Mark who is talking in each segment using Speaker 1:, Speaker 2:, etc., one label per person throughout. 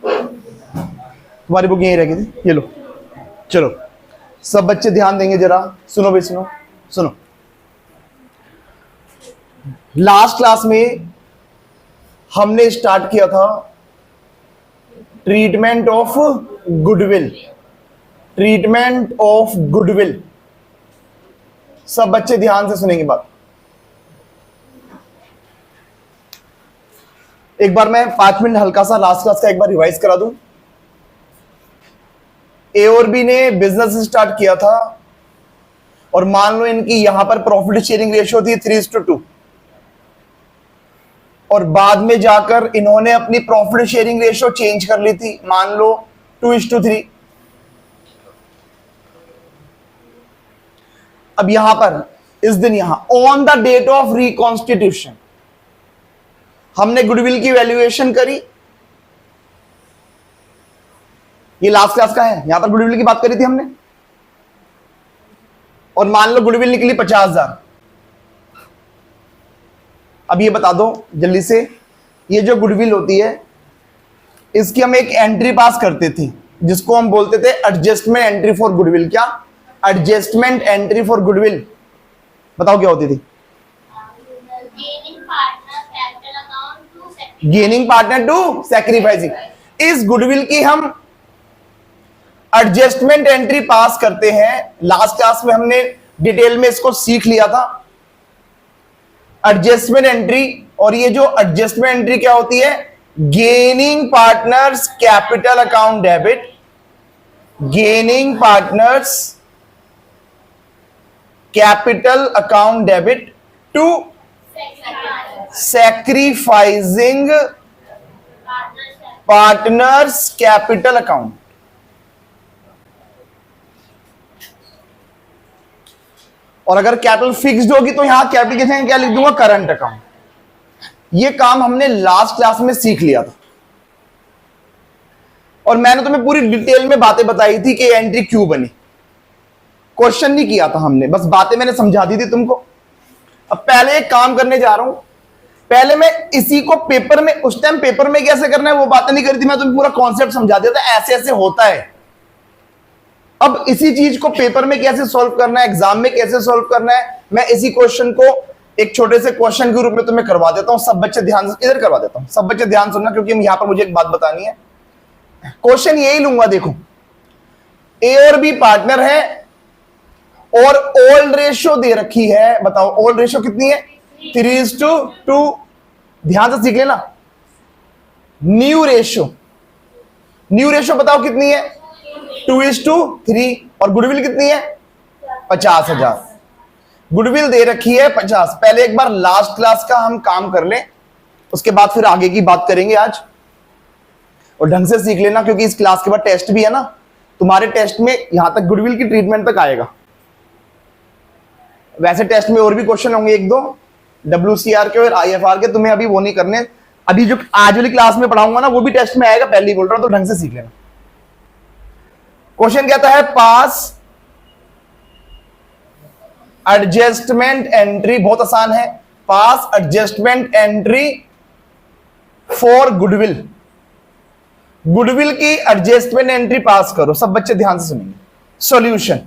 Speaker 1: तुम्हारी बुक यहीं रह गई थी, ये लो। चलो सब बच्चे ध्यान देंगे जरा, सुनो भाई सुनो सुनो। लास्ट क्लास में हमने स्टार्ट किया था treatment of goodwill. Treatment of goodwill, सब बच्चे ध्यान से सुनेंगे बात। एक बार मैं 5 मिनट हल्का सा लास्ट क्लास का एक बार रिवाइज करा दूं। ए और बी ने बिजनेस स्टार्ट किया था और मान लो इनकी यहां पर प्रॉफिट शेयरिंग रेशियो थी 3:2 और बाद में जाकर इन्होंने अपनी प्रॉफिट शेयरिंग रेशियो चेंज कर ली थी, मान लो 2:3। अब यहां पर इस दिन यहां on the date of reconstitution हमने गुडविल की वैल्यूएशन करी। ये लास्ट क्लास का है, यहां पर गुडविल की बात करी थी हमने और मान लो गुडविल निकली 50,000। अब ये बता दो जल्दी से, ये जो गुडविल होती है इसकी हम एक एंट्री पास करते थे जिसको हम बोलते थे एडजस्टमेंट एंट्री फॉर गुडविल। क्या? Adjustment entry for goodwill. बताओ क्या होती थी? Gaining partner to sacrificing. इस गुडविल की हम एडजस्टमेंट एंट्री पास करते हैं। लास्ट क्लास में हमने डिटेल में इसको सीख लिया था एडजस्टमेंट एंट्री। और ये जो एडजस्टमेंट एंट्री क्या होती है? Gaining partners capital account debit, gaining partners capital account debit to sacrificing partners capital account. और अगर कैपिटल फिक्स्ड होगी तो यहां कैपिटल के क्या लिख दूंगा? Current account. ये काम हमने लास्ट क्लास में सीख लिया था और मैंने तुम्हें पूरी डिटेल में बातें बताई थी कि एंट्री क्यों बनी। क्वेश्चन नहीं किया था हमने, बस बातें मैंने समझा दी थी तुमको। अब पहले एक काम करने जा रहा हूं, पहले मैं इसी को पेपर में, उस टाइम पेपर में कैसे करना है वो बातें नहीं करी थी, मैं तुम्हें पूरा कॉन्सेप्ट समझा दिया था, ऐसे ऐसे होता है। अब इसी चीज को पेपर में कैसे सॉल्व करना है, एग्जाम में कैसे सॉल्व करना है, मैं इसी क्वेश्चन को एक छोटे से क्वेश्चन के रूप में तुम्हें करवा देता हूं। सब बच्चे ध्यान से इधर करवा देता हूं, सब बच्चे ध्यान सुनना क्योंकि यहां पर मुझे एक बात बतानी है। क्वेश्चन यही लूंगा, देखो ए और बी पार्टनर है और ओल्ड रेशियो दे रखी है। बताओ ओल्ड रेशियो कितनी है? 3:2। ध्यान से सीख लेना। न्यू रेशियो, न्यू रेशियो बताओ कितनी है? 2:3। और गुडविल कितनी है? 50,000। गुडविल दे रखी है 50। पहले एक बार लास्ट क्लास का हम काम कर लें, उसके बाद फिर आगे की बात करेंगे आज। और ढंग से सीख लेना क्योंकि इस क्लास के बाद टेस्ट भी है ना, तुम्हारे टेस्ट में यहां तक गुडविल की ट्रीटमेंट तक आएगा। वैसे टेस्ट में और भी क्वेश्चन होंगे एक दो, WCR के और IFR के, तुम्हें अभी वो नहीं करने। अभी जो आज वाली क्लास में पढ़ाऊंगा ना वो भी टेस्ट में आएगा, पहले ही बोल रहा हूं, तो ढंग से सीख लेना। क्वेश्चन कहता है पास एडजस्टमेंट एंट्री, बहुत आसान है, pass adjustment entry for goodwill. Goodwill की एडजस्टमेंट एंट्री पास करो। सब बच्चे ध्यान से सुनेंगे। सॉल्यूशन।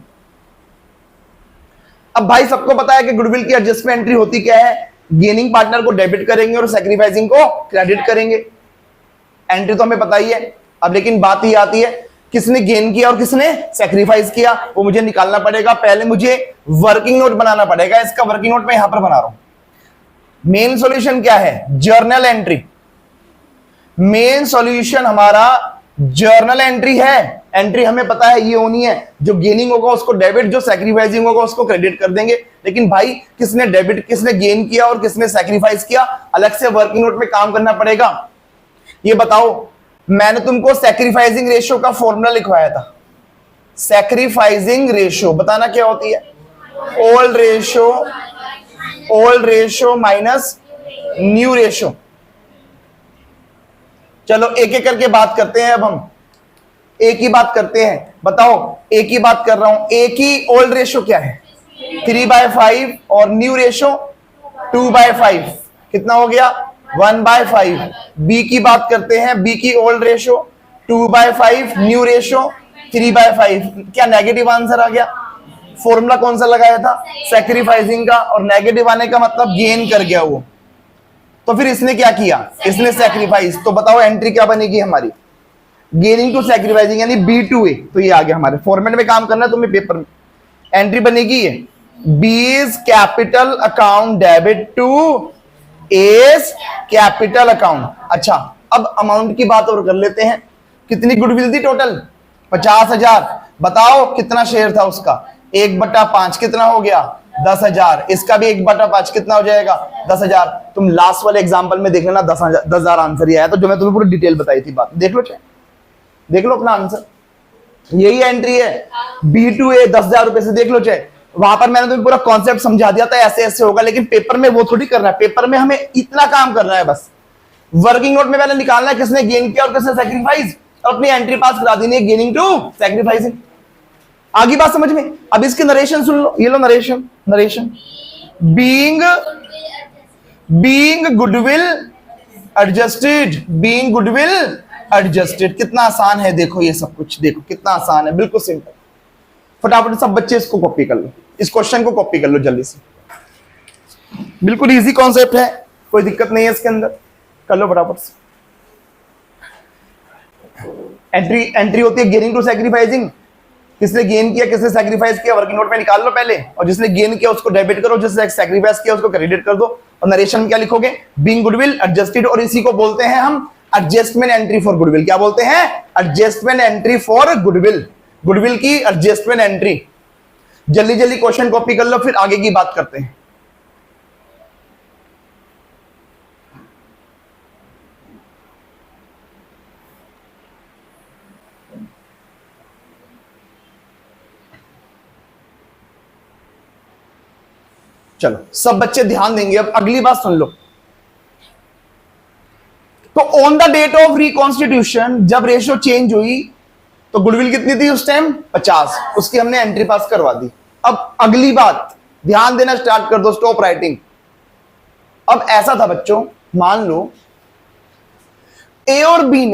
Speaker 1: अब भाई सबको पता है कि गुडविल की एडजस्टमेंट एंट्री होती क्या है? गेनिंग पार्टनर को डेबिट करेंगे और सैक्रिफाइसिंग को क्रेडिट करेंगे। एंट्री तो हमें पता ही है। अब लेकिन बात ही आती है किसने गेन किया और किसने सैक्रिफाइस किया, वो मुझे निकालना पड़ेगा। पहले मुझे वर्किंग नोट बनाना पड़ेगा। इसका वर्किंग नोट मैं यहां पर बना रहा हूं। मेन सॉल्यूशन क्या है? Journal entry. मेन सॉल्यूशन हमारा जर्नल एंट्री है। एंट्री हमें पता है ये होनी है, जो गेनिंग होगा उसको डेबिट, जो सैक्रिफाइसिंग होगा उसको क्रेडिट कर देंगे। लेकिन भाई किसने डेबिट, किसने गेन किया और किसने सैक्रिफाइस किया, अलग से वर्किंग नोट में काम करना पड़ेगा। ये बताओ, मैंने तुमको सैक्रिफाइसिंग रेशियो का फॉर्मूला लिखवाया था। सैक्रिफाइसिंग रेशियो बताना क्या होती है? Old ratio minus new ratio. चलो एक एक करके बात करते हैं। अब हम एक ही बात करते हैं। बताओ, एक ही बात कर रहा हूं। एक ही ओल्ड रेशियो क्या है? 3/5 और न्यू रेशियो 2/5। कितना हो गया? 1/5। बी की बात करते हैं। बी की ओल्ड रेशियो 2/5, न्यू रेशो 3/5। क्या नेगेटिव आंसर आ गया? फॉर्मूला कौन सा लगाया था? सैक्रिफाइसिंग का, और नेगेटिव आने का मतलब गेन कर गया वो। तो फिर इसने क्या किया? इसने सैक्रिफाइस। तो बताओ एंट्री क्या बनेगी हमारी? गेनिंग टू सैक्रिफाइसिंग, यानी B2A। तो ये आ गया हमारे फॉर्मेट में काम करना है तुम्हें पेपर में। एंट्री बनेगी ये B's capital account debit to S capital account. अच्छा, अब अमाउंट की बात और कर लेते हैं। कितनी गुडविल थी टोटल? 50,000। बताओ कितना शेयर था उसका? 1/5 कितना हो गया? 10,000। इसका भी 1/5 कितना हो जाएगा? 10,000। तुम लास्ट वाले एग्जांपल में देख लेना, 10,000 आंसर ही आया। तो जो मैं तुम्हें पूरी डिटेल बताई थी बात देख लो, चाहे देख लो अपना आंसर। यही एंट्री है B2A 10,000 रुपए से। देख लो चाहे, वहां पर मैंने तुम्हें पूरा कॉन्सेप्ट समझा दिया था ऐसे ऐसे होगा, लेकिन पेपर में वो थोड़ी करना है। पेपर में हमें इतना काम करना है बस, वर्किंग नोट में पहले निकालना है किसने गेन किया और किसने सैक्रिफाइस, और अपनी एंट्री पास करा देनी है गेनिंग टू सैक्रिफाइसिंग। आगे बात समझ में? अब इसकी नरेशन सुन लो। ये लो narration. Narration being goodwill adjusted, being goodwill adjusted. कितना आसान है देखो, ये सब कुछ देखो कितना आसान है, बिल्कुल सिंपल। फटाफट सब बच्चे इसको कॉपी कर लो, इस क्वेश्चन को कॉपी कर लो जल्दी से। बिल्कुल इजी कॉन्सेप्ट है, कोई दिक्कत नहीं है इसके अंदर। कर लो फटाफट से। एंट्री होती है गेनिंग टू सैक्रिफाइसिंग। किसने गेन किया किसने सैक्रिफाइस किया, वर्किंग नोट में निकाल लो पहले, और जिसने गेन किया उसको डेबिट करो, जिसने सैक्रिफाइस किया उसको क्रेडिट कर दो। और नरेशन में क्या लिखोगे? बीइंग गुडविल एडजस्टेड, और इसी को बोलते हैं हम एडजस्टमेंट एंट्री फॉर गुडविल। क्या बोलते हैं? Adjustment entry for goodwill. Goodwill की एडजस्टमेंट एंट्री। जल्दी जल्दी क्वेश्चन कॉपी कर लो, फिर आगे की बात करते हैं। चलो सब बच्चे ध्यान देंगे। अब अगली बात सुन लो। तो on the date of reconstitution जब रेशियो चेंज हुई तो गुडविल कितनी थी उस टाइम? 50। उसकी हमने एंट्री पास करवा दी। अब अगली बात ध्यान देना स्टार्ट कर दो, स्टॉप राइटिंग। अब ऐसा था बच्चों, मान लो ए और बी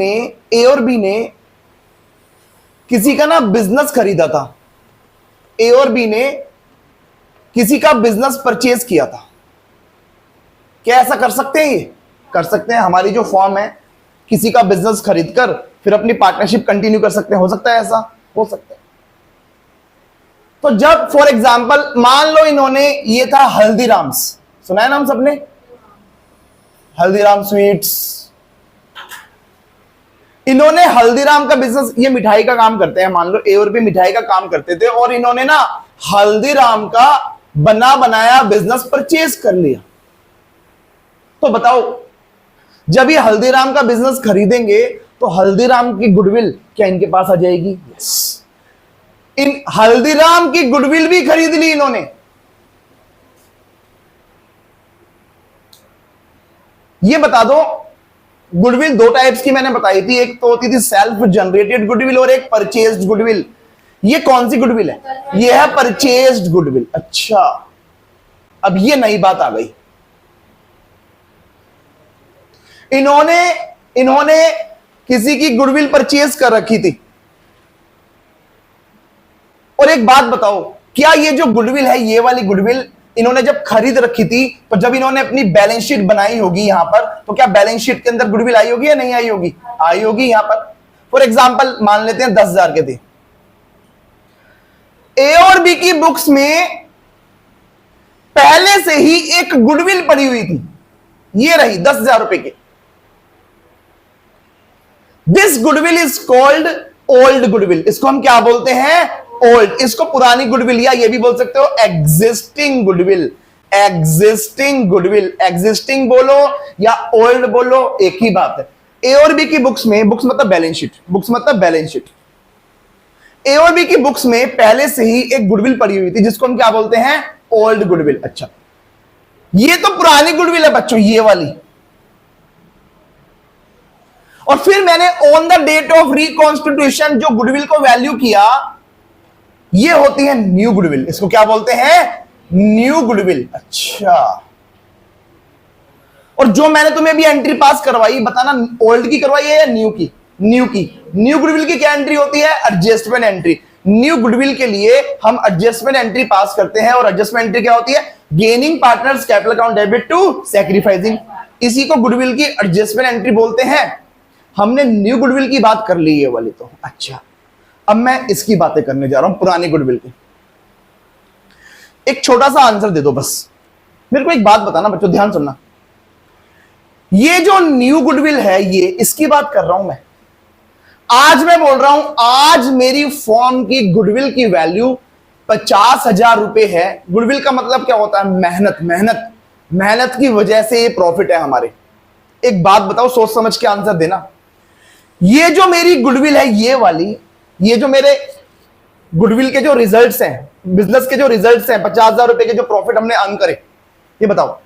Speaker 1: ने किसी का ना बिजनेस खरीदा था। ए और बी ने किसी का बिजनेस परचेज किया था। क्या ऐसा कर सकते हैं? ये कर सकते हैं। हमारी जो फॉर्म है, किसी का बिजनेस खरीदकर फिर अपनी पार्टनरशिप कंटिन्यू कर सकते हैं। हो सकता है ऐसा? हो सकता है। तो जब फॉर एग्जांपल मान लो इन्होंने, ये था हल्दीराम्स, सुना है नाम सबने? हल्दीराम स्वीट्स। इन्होंने हल्दीराम का बिजनेस, ये मिठाई का काम करते हैं, मान लो ए और बी मिठाई का काम करते थे, और इन्होंने ना हल्दीराम का बना बनाया बिजनेस परचेज कर लिया। तो बताओ जब ये हल्दीराम का बिजनेस खरीदेंगे तो हल्दीराम की गुडविल क्या इनके पास आ जाएगी? यस। इन हल्दीराम की गुडविल भी खरीद ली इन्होंने। ये बता दो, गुडविल दो टाइप्स की मैंने बताई थी, एक तो होती थी सेल्फ जनरेटेड गुडविल और एक परचेज्ड गुडविल। ये कौन सी गुडविल है? ये है परचेज्ड गुडविल। अच्छा, अब ये नई बात आ गई। इन्होंने किसी की गुडविल परचेज कर रखी थी। और एक बात बताओ, क्या ये जो गुडविल है, ये वाली गुडविल इन्होंने जब खरीद रखी थी, तो जब इन्होंने अपनी बैलेंस शीट बनाई होगी यहां पर, तो क्या बैलेंस शीट के अंदर गुडविल आई होगी या नहीं आई होगी? आई होगी। यहां पर फॉर एग्जांपल मान लेते हैं 10,000 के थे। ए और बी की बुक्स में पहले से ही एक गुडविल पड़ी हुई थी, ये रही 10,000 रुपए की। This goodwill is called old goodwill. इसको हम क्या बोलते हैं? ओल्ड। इसको पुरानी गुडविल, या ये भी बोल सकते हो existing goodwill. Existing goodwill, existing बोलो या ओल्ड बोलो, एक ही बात है। ए और बी की बुक्स में, बुक्स मतलब बैलेंस शीट, बुक्स मतलब बैलेंस शीट, ए और बी की बुक्स में पहले से ही एक गुडविल पड़ी हुई थी जिसको हम क्या बोलते हैं? Old goodwill. अच्छा, ये तो पुरानी गुडविल है बच्चों, ये वाली। और फिर मैंने on the date of reconstitution जो गुडविल को वैल्यू किया, ये होती है न्यू गुडविल। इसको क्या बोलते हैं? New goodwill. अच्छा, और जो मैंने तुम्हें अभी एंट्री पास करवाई, बताना ओल्ड की करवाई है या न्यू की? न्यू की। न्यू गुडविल की क्या एंट्री होती है? Adjustment entry. न्यू गुडविल के लिए हम एडजस्टमेंट एंट्री पास करते हैं, और एडजस्टमेंट एंट्री क्या होती है? Gaining partners capital account debit to sacrificing. इसी को गुडविल की एडजस्टमेंट एंट्री बोलते हैं। हमने न्यू गुडविल की बात कर ली ये वाली तो। अच्छा, अब मैं इसकी बातें करने जा रहा हूं, पुरानी गुडविल की। एक छोटा सा आंसर दे दो बस। मेरे को एक बात बताना बच्चों, ध्यान सुनना। ये जो न्यू गुडविल है, ये इसकी बात कर रहा हूं मैं। आज मैं बोल रहा हूं, आज मेरी फॉर्म की गुडविल की वैल्यू 50,000 रुपए है। गुडविल का मतलब क्या होता है? मेहनत। मेहनत, मेहनत की वजह से ये प्रॉफिट है हमारे। एक बात बताओ, सोच समझ के आंसर देना। ये जो मेरी गुडविल है, ये वाली, ये जो मेरे गुडविल के जो रिजल्ट्स हैं, बिजनेस के जो रिजल्ट्स हैं, 50,000 रुपए के जो प्रॉफिट हमने अर्न करे, ये बताओ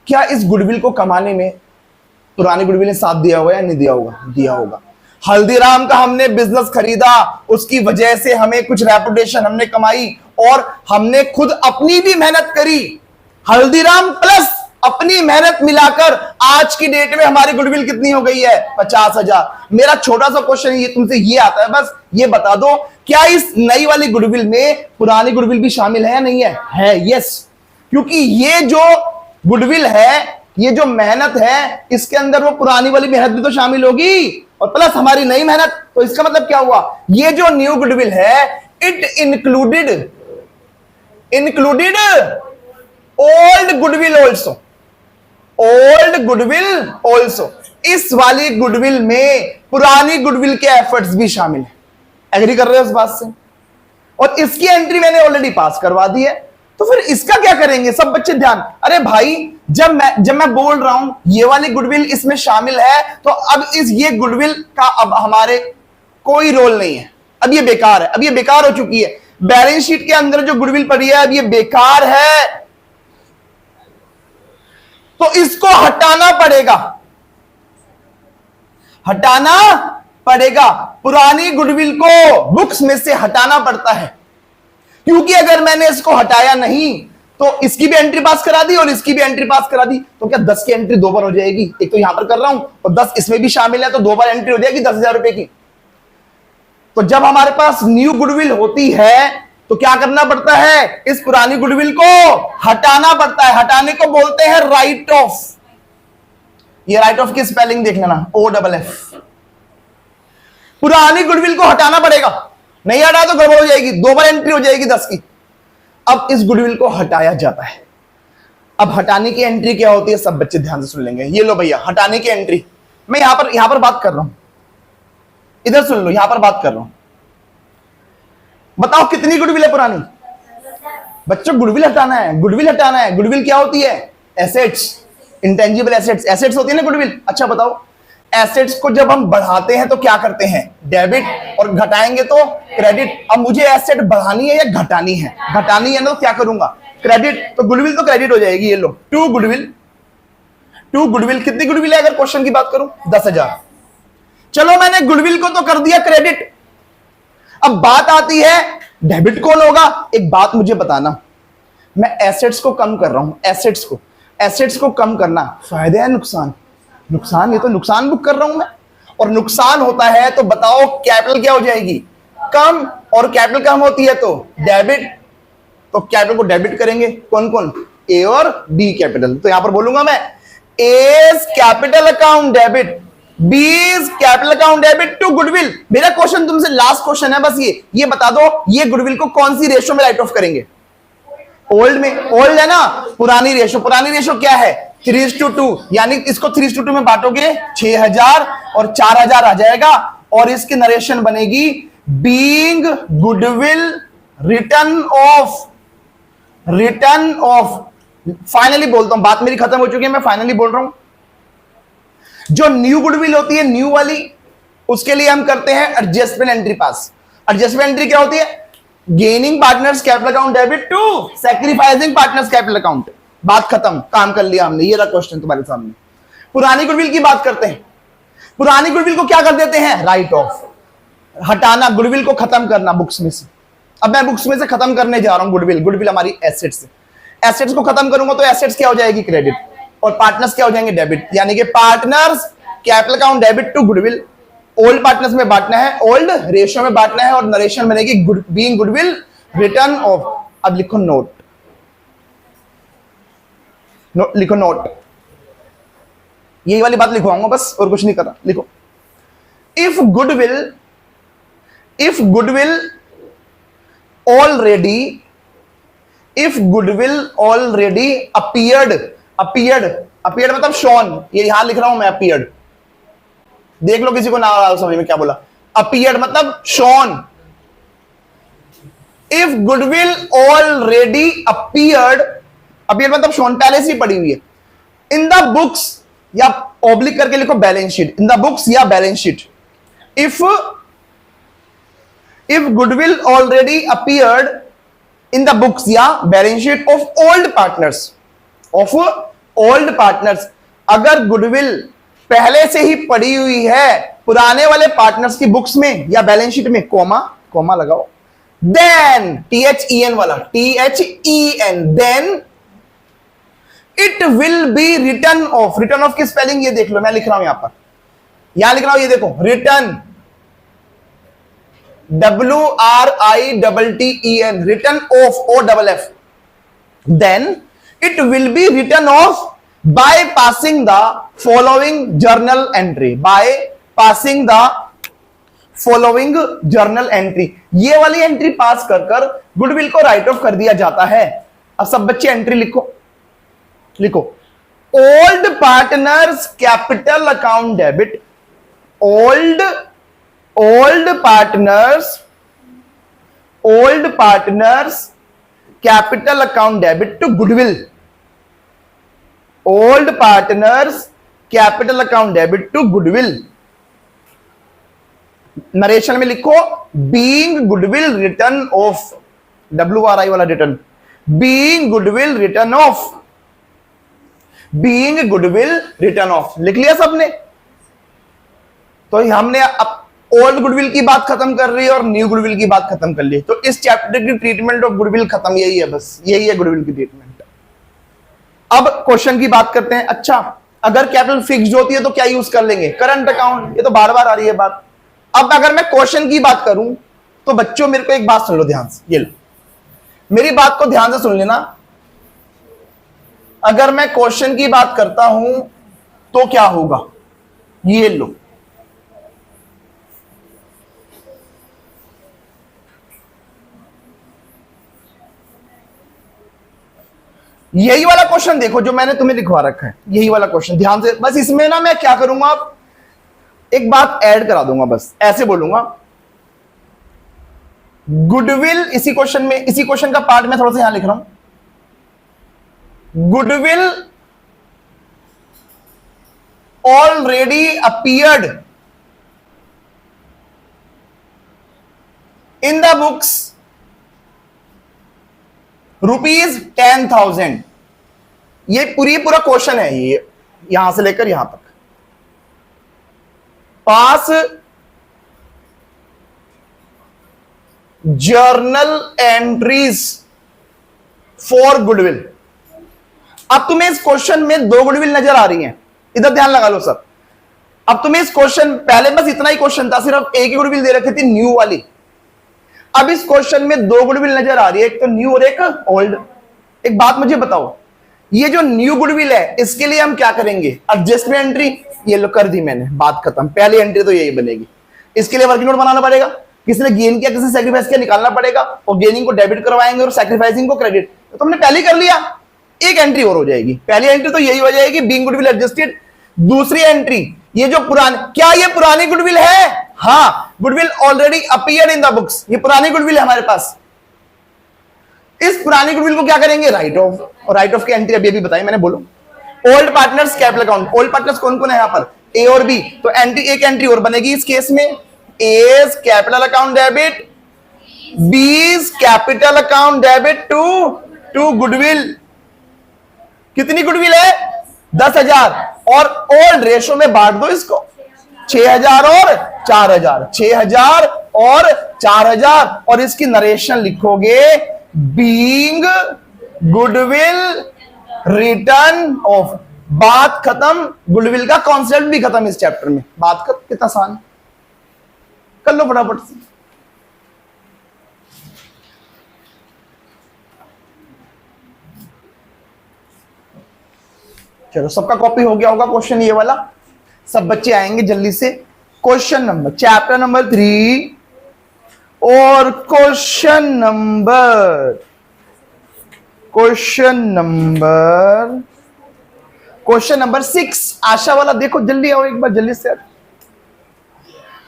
Speaker 1: क्या इस गुडविल को कमाने में पुरानी गुडविल ने साथ दिया होगा या नहीं दिया होगा? दिया होगा। हल्दीराम का हमने बिजनेस खरीदा, उसकी वजह से हमें कुछ रेपुटेशन हमने कमाई, और हमने खुद अपनी भी मेहनत करी। हल्दीराम प्लस अपनी मेहनत मिलाकर आज की डेट में हमारी गुडविल कितनी हो गई है? 50,000। मेरा छोटा सा क्वेश्चन ये तुमसे ये आता है, बस ये बता दो, क्या इस नई वाली गुडविल में पुरानी गुडविल भी शामिल है या नहीं है? है, यस। क्योंकि ये जो गुडविल है, ये जो मेहनत है, इसके अंदर वो पुरानी वाली मेहनत भी तो शामिल होगी, और प्लस हमारी नई मेहनत। तो इसका मतलब क्या हुआ? ये जो न्यू गुडविल है, it included old goodwill also. Old goodwill also. इस वाली गुडविल में पुरानी गुडविल के एफर्ट्स भी शामिल है। एग्री कर रहे हो इस बात से? और इसकी एंट्री मैंने ऑलरेडी पास करवा दी है, तो फिर इसका क्या करेंगे? सब बच्चे ध्यान। अरे भाई, जब मैं बोल रहा हूं ये वाली गुडविल इसमें शामिल है, तो अब ये गुडविल का अब हमारे कोई रोल नहीं है। अब ये बेकार है, अब ये बेकार हो चुकी है। बैलेंस शीट के अंदर जो गुडविल पड़ी है, अब ये बेकार है, तो इसको हटाना पड़ेगा। हटाना पड़ेगा। पुरानी गुडविल को बुक्स में से हटाना पड़ता है, क्योंकि अगर मैंने इसको हटाया नहीं तो इसकी भी एंट्री पास करा दी और इसकी भी एंट्री पास करा दी, तो क्या 10 की एंट्री 2 बार हो जाएगी? एक तो यहां पर कर रहा हूं और 10 इसमें भी शामिल है, तो 2 बार एंट्री हो जाएगी 10,000 रुपए की। तो जब हमारे पास न्यू गुडविल होती है तो क्या करना पड़ता है? इस पुरानी गुडविल को हटाना पड़ता है। हटाने को बोलते हैं राइट ऑफ। ये राइट ऑफ की स्पेलिंग देख लेना, OFF। पुरानी गुडविल को हटाना पड़ेगा, नहीं हटाया तो गड़बड़ हो जाएगी, 2 बार एंट्री हो जाएगी 10 की। अब इस गुडविल को हटाया जाता है। अब हटाने की एंट्री क्या होती है? सब बच्चे ध्यान से सुन लेंगे। ये लो भैया, हटाने की एंट्री। मैं यहां पर बात कर रहा हूं, इधर सुन लो, यहां पर बात कर रहा हूं। बताओ कितनी गुडविल है पुरानी? बच्चों, गुडविल हटाना है, गुडविल हटाना है। गुडविल क्या होती है? Assets, intangible assets. एसेट्स होती है ना गुडविल। अच्छा बताओ, एसेट्स को जब हम बढ़ाते हैं तो क्या करते हैं? डेबिट, और घटाएंगे तो क्रेडिट। अब मुझे एसेट बढ़ानी है या घटानी है? घटानी है ना, तो क्या करूंगा? क्रेडिट। तो गुडविल तो क्रेडिट हो जाएगी। ये लो, टू गुडविल कितनी गुडविल है अगर क्वेश्चन की बात करूं? 10,000। चलो मैंने गुडविल को तो कर दिया क्रेडिट, अब बात आती है डेबिट कौन होगा? एक बात मुझे बताना, मैं एसेट्स को कम कर रहा हूं, एसेट्स को कम करना फायदा है नुकसान? नुकसान। ये तो नुकसान बुक कर रहा हूं मैं, और नुकसान होता है तो बताओ कैपिटल क्या हो जाएगी? कम। और कैपिटल कम होती है तो डेबिट। तो कैपिटल को डेबिट करेंगे कौन कौन? ए और बी कैपिटल। तो यहां पर बोलूंगा मैं, A is capital account debit, B is capital account debit to goodwill. मेरा क्वेश्चन तुमसे लास्ट क्वेश्चन है, बस ये बता दो, ये गुडविल को कौन सी रेशो में राइट ऑफ करेंगे? ओल्ड में। ओल्ड है ना, पुरानी रेशो। पुरानी रेशो क्या है? 3:2, यानी इसको 3:2 में बांटोगे 6,000 और 4,000 आ जाएगा, और इसकी नरेशन बनेगी being goodwill written of. Finally बोलता हूं, बात मेरी खत्म हो चुकी है, मैं फाइनली बोल रहा हूं। जो न्यू गुडविल होती है, न्यू वाली, उसके लिए हम करते हैं adjustment entry pass. Adjustment entry क्या होती है? Gaining partners capital account debit to sacrificing partners capital account. बात खत्म, काम कर लिया हमने। ये रहा क्वेश्चन तुम्हारे सामने। पुरानी गुडविल की बात करते हैं। पुरानी गुडविल को क्या कर देते हैं? Right of. हटाना, गुडविल को खत्म करना बुक्स में से। अब मैं बुक्स में से खत्म करने जा रहा हूं गुडविल हमारी एसेट्स से। एसेट्स को खत्म करूंगा तो एसेट्स क्या हो जाएगी? क्रेडिट, और पार्टनर्स क्या हो जाएंगे? डेबिट। यानी कि partners capital account debit to goodwill. Old partners में बांटना है, ओल्ड रेशियो में बांटना है, और नरेशन बनेगी बीइंग गुडविल रिटर्न ऑफ। अब लिखो नोट, लिखो नोट, यही वाली बात लिखवाऊंगा बस, और कुछ नहीं करना। लिखो इफ गुडविल ऑलरेडी अपीयर्ड मतलब शॉन, ये यहां लिख रहा हूं मैं अपीयर्ड, देख लो किसी को ना आ समझ में क्या बोला। अपीयर्ड मतलब shown. If goodwill already appeared मतलब शॉन, पहले से ही पड़ी हुई है, इन द बुक्स, या ऑब्लिक करके लिखो balance sheet, in the books या balance sheet. If goodwill already appeared in the books या balance sheet of old partners, अगर गुडविल पहले से ही पड़ी हुई है पुराने वाले पार्टनर्स की बुक्स में या बैलेंस शीट में, कोमा लगाओ, देन THEN वाला, THEN, then it will be written off. Written off की स्पेलिंग ये देख लो, मैं लिख रहा हूं यहां पर, यहां लिख रहा हूं, ये देखो, return WRITTEN, return of, OFF, then it will be written off by passing the following journal entry, ये वाली एंट्री पास कर गुडविल को राइट ऑफ कर दिया जाता है। अब सब बच्चे एंट्री लिखो old partners capital account debit, old partners capital account debit to goodwill, old partners capital account debit to goodwill. Narration में लिखो being goodwill written off, WRI वाला written, being goodwill written off, लिख लिया सबने। तो हमने अब ओल्ड गुडविल की बात खत्म कर रही है और न्यू गुडविल की बात खत्म कर ली, तो इस चैप्टर की ट्रीटमेंट ऑफ गुडविल खत्म, यही है, बस यही है गुडविल की ट्रीटमेंट। अब क्वेश्चन की बात करते हैं। अच्छा, अगर कैपिटल फिक्स्ड होती है तो क्या यूज कर लेंगे? करंट अकाउंट, ये तो बार बार आ रही है बात। अब अगर मैं क्वेश्चन की बात करूं तो बच्चों मेरे को एक बात सुन लो ध्यान से, ये लो मेरी बात को ध्यान से सुन लेना। अगर मैं क्वेश्चन की बात करता हूं तो क्या होगा, ये लो, यही वाला क्वेश्चन देखो जो मैंने तुम्हें लिखवा रखा है, यही वाला क्वेश्चन ध्यान से। बस इसमें ना मैं क्या करूंगा, एक बात ऐड करा दूंगा, बस ऐसे बोलूंगा, गुडविल, इसी क्वेश्चन का पार्ट मैं थोड़ा सा यहां लिख रहा हूं, goodwill already appeared in the books ₹10,000। ये पूरा क्वेश्चन है, ये यहां से लेकर यहां तक। पास जर्नल एंट्रीज फॉर गुडविल। अब तुम्हें इस क्वेश्चन में 2 गुडविल नजर आ रही हैं, इधर ध्यान लगा लो सब। अब तुम्हें इस क्वेश्चन, पहले बस इतना ही क्वेश्चन था, सिर्फ एक ही गुडविल दे रखी थी, न्यू वाली। अब इस क्वेश्चन में 2 गुडविल नजर आ रही है, एक तो न्यू और एक ओल्ड। एक बात मुझे बताओ, ये जो न्यू गुडविल है इसके लिए हम क्या करेंगे? एडजस्टमेंट एंट्री, ये लो कर दी मैंने, बात खत्म। पहली एंट्री तो यही बनेगी। इसके लिए वर्किंग नोट बनाना पड़ेगा, किसी ने गेन किया, किसी ने सैक्रिफाइस किया, निकालना पड़ेगा, और गेनिंग को डेबिट करवाएंगे और सैक्रिफाइसिंग को क्रेडिट। तो तुमने पहले कर लिया, एक एंट्री और हो जाएगी। पहली एंट्री तो यही हो जाएगी, बीइंग गुडविल एडजस्टेड। दूसरी एंट्री, ये जो पुरानी, क्या ये पुरानी गुडविल है? हाँ, goodwill already appeared in the books, ये पुरानी गुडविल है हमारे पास। इस पुरानी गुडविल को क्या करेंगे? Right of. और राइट ऑफ की एंट्री अभी बताई मैंने, बोलो। Old partners capital account, old partners कौन कौन है यहाँ पर? ए और बी। तो एंट्री, एक एंट्री और बनेगी इस केस में, A's capital account debit, B's capital account debit to goodwill. कितनी गुडविल है? 10,000। और ओल्ड रेशो में बांट दो इसको, 6,000 और 4,000, 6,000 और 4,000। और इसकी नरेशन लिखोगे बीइंग गुडविल रिटर्न ऑफ। बात खत्म, गुडविल का कॉन्सेप्ट भी खत्म इस चैप्टर में। बात खत्म, कितना आसान। लो फटाफट से। चलो सबका कॉपी हो गया होगा क्वेश्चन ये वाला, सब बच्चे आएंगे जल्दी से। क्वेश्चन नंबर चैप्टर नंबर 3 और क्वेश्चन नंबर 6। आशा वाला देखो जल्दी आओ एक बार जल्दी से।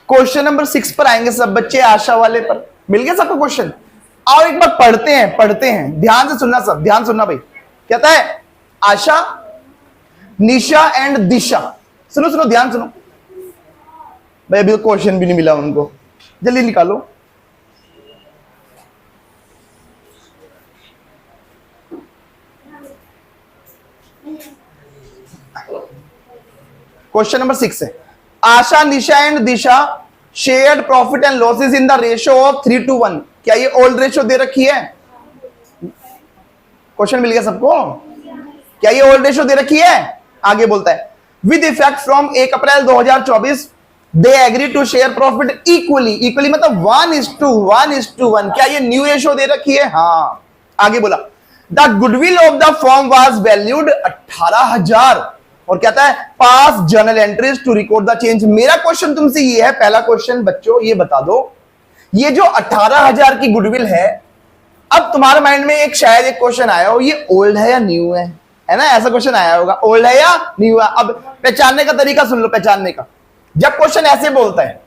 Speaker 1: क्वेश्चन नंबर 6 पर आएंगे सब बच्चे, आशा वाले पर। मिल गया सबको क्वेश्चन? आओ एक बार पढ़ते हैं, ध्यान से सुनना, सब ध्यान सुनना भाई। कहता है आशा, निशा एंड दिशा, सुनो ध्यान सुनो भाई, अभी तो क्वेश्चन भी नहीं मिला उनको, जल्दी निकालो। क्वेश्चन नंबर 6 है, Asha, Nisha and Disha shared profit and losses in the ratio of 3:1। क्या ये ओल्ड रेशियो दे रखी है? क्वेश्चन मिल गया सबको? क्या ये ओल्ड रेशियो दे रखी है? आगे बोलता है with effect from 1 April 2024 they agree to share profit equally मतलब 1:1। क्या ये न्यू रेशियो दे रखी है? हाँ। आगे बोला the goodwill of the firm was valued 18,000 और कहता है pass journal entries to record the change. मेरा क्वेश्चन तुमसे ये है, पहला क्वेश्चन बच्चों ये बता दो, ये जो 18,000 की गुडविल है, अब तुम्हारे माइंड में एक शायद एक क्वेश्चन आया हो, ये ओल्ड है या न्यू है ना? ऐसा क्वेश्चन आया होगा, ओल्ड है या न्यू है। अब पहचानने का तरीका सुन लो, पहचानने का। जब क्वेश्चन ऐसे बोलता है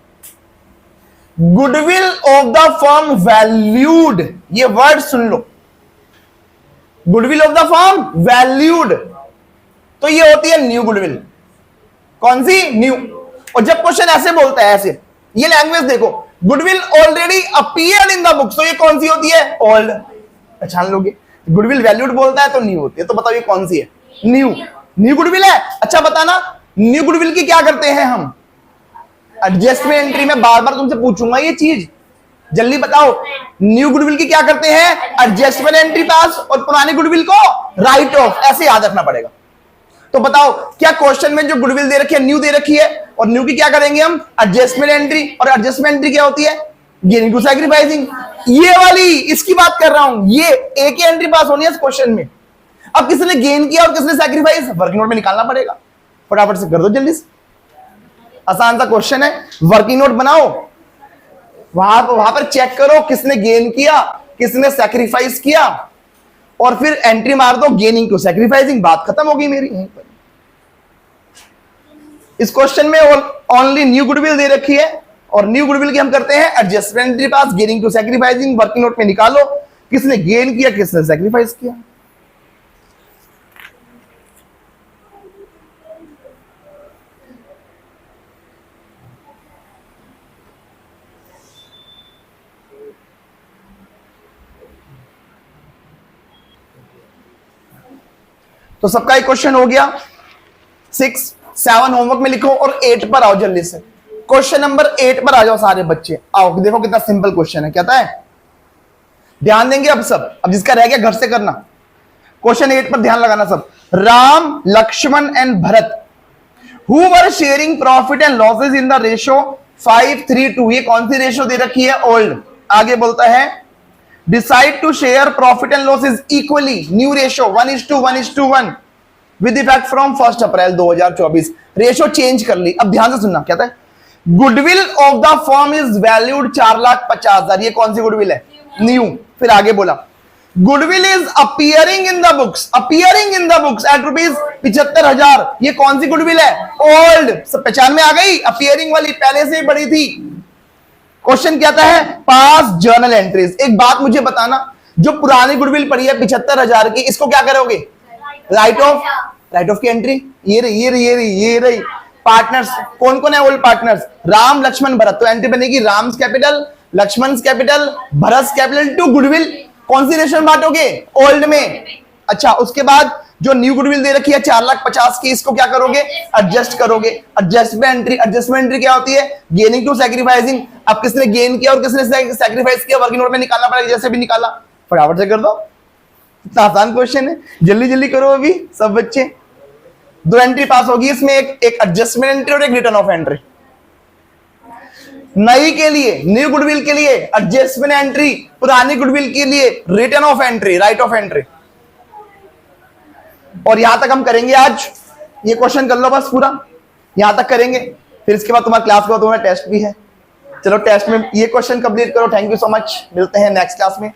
Speaker 1: goodwill of the firm valued, ये वर्ड सुन लो, goodwill of the firm valued, तो ये होती है न्यू गुडविल। कौन सी? न्यू। और जब क्वेश्चन ऐसे बोलता है, ऐसे, ये लैंग्वेज देखो, goodwill already appeared in the books, तो ये कौन सी होती है? ओल्ड। पहचान लोगे? गुडविल वैल्यूड बोलता है तो न्यू होती है, तो बताओ ये कौन सी है? न्यू गुडविल है। अच्छा बताना, न्यू गुडविल की क्या करते हैं हम? एडजस्टमेंट एंट्री में बार बार तुमसे पूछूंगा ये चीज, जल्दी बताओ। न्यू गुडविल की क्या करते हैं? एडजस्टमेंट एंट्री पास, और पुरानी गुडविल को राइट ऑफ, ऐसे याद रखना पड़ेगा। तो बताओ क्या क्वेश्चन में जो गुडविल दे रखी है न्यू दे रखी है, और न्यू की क्या करेंगे हम? Adjustment entry. और एडजस्टमेंट एंट्री क्या होती है? Gaining to sacrificing. ये वाली, इसकी बात कर रहा हूं, ये एक ही एंट्री पास होनी है इस क्वेश्चन में। अब किसने गेन किया और किसने सैक्रिफाइस, वर्किंग नोट में निकालना पड़ेगा। फटाफट से कर दो जल्दी से, आसान सा क्वेश्चन है। वर्किंग नोट बनाओ, वहां पर चेक करो किसने गेन किया, किसने सैक्रिफाइस किया, और फिर एंट्री मार दो गेनिंग टू सैक्रिफाइसिंग। बात खत्म होगी मेरी यहीं पर। इस क्वेश्चन में ओनली न्यू गुडविल दे रखी है, और न्यू गुडविल की हम करते हैं adjustment entry pass, gaining to sacrificing. Working note में निकालो किसने गेन किया, किसने सैक्रिफाइस किया। तो सबका एक क्वेश्चन हो गया। 6, 7 होमवर्क में लिखो, और 8 पर आओ जल्दी से। क्वेश्चन नंबर 8 पर आ जाओ सारे बच्चे, आओ देखो कितना सिंपल क्वेश्चन है। कहता है, ध्यान देंगे अब सब, अब जिसका रह गया घर से करना। क्वेश्चन 8 पर ध्यान लगाना सब। Ram, Lakshman and Bharat who were sharing profit and losses in the ratio 5:3:2। ये कौन सी रेशियो दे रखी है? ओल्ड। आगे बोलता है decide to share profit and losses equally, new ratio 1:1:1 with effect from 1 April 2024। Ratio change कर ली। अब ध्यान से सुनना, कहता है goodwill of the firm is valued 4,50,000। ये कौन सी गुडविल है? न्यू। फिर आगे बोला goodwill is appearing in the books at ₹75,000। ये कौन सी गुडविल है? ओल्ड। सब पहचान में आ गई? अपीयरिंग वाली पहले से ही बड़ी थी। क्वेश्चन कहता है पास जर्नल एंट्रीज। एक बात मुझे बताना, जो पुरानी गुडविल पड़ी है 75,000 की, इसको क्या करोगे? राइट ऑफ की एंट्री। ये रही पार्टनर्स। कौन कौन है ओल्ड पार्टनर्स? राम, लक्ष्मण, भरत। तो एंट्री बनेगी Ram's capital, Lakshman capital, Bharat capital to goodwill. कौन सी रेशियो में बांटोगे? ओल्ड में। अच्छा, उसके बाद जो न्यू गुडविल दे रखी है 4,50,000 की, इसको क्या करोगे? एडजस्ट करोगे। एडजस्टमेंट एंट्री क्या होती है? Gaining to sacrificing. अब किसने गेन किया और किसने सैक्रिफाइस किया, वर्किंग नोट में निकालना पड़ेगा, जैसे भी निकाला। फटाफट से कर दो, इतना आसान क्वेश्चन है, जल्दी जल्दी करो अभी सब बच्चे। 2 एंट्री पास होगी इसमें, एक एडजस्टमेंट एंट्री और एक रिटर्न ऑफ एंट्री। नई के लिए, न्यू गुडविल के लिए एडजस्टमेंट एंट्री, पुरानी गुडविल के लिए return of entry, right of entry. और यहां तक हम करेंगे आज, ये क्वेश्चन कर लो बस पूरा, यहां तक करेंगे, फिर इसके बाद तुम्हारा क्लास में तुम्हारा टेस्ट भी है। चलो टेस्ट में ये क्वेश्चन कंप्लीट करो। थैंक यू सो मच, मिलते हैं नेक्स्ट क्लास में।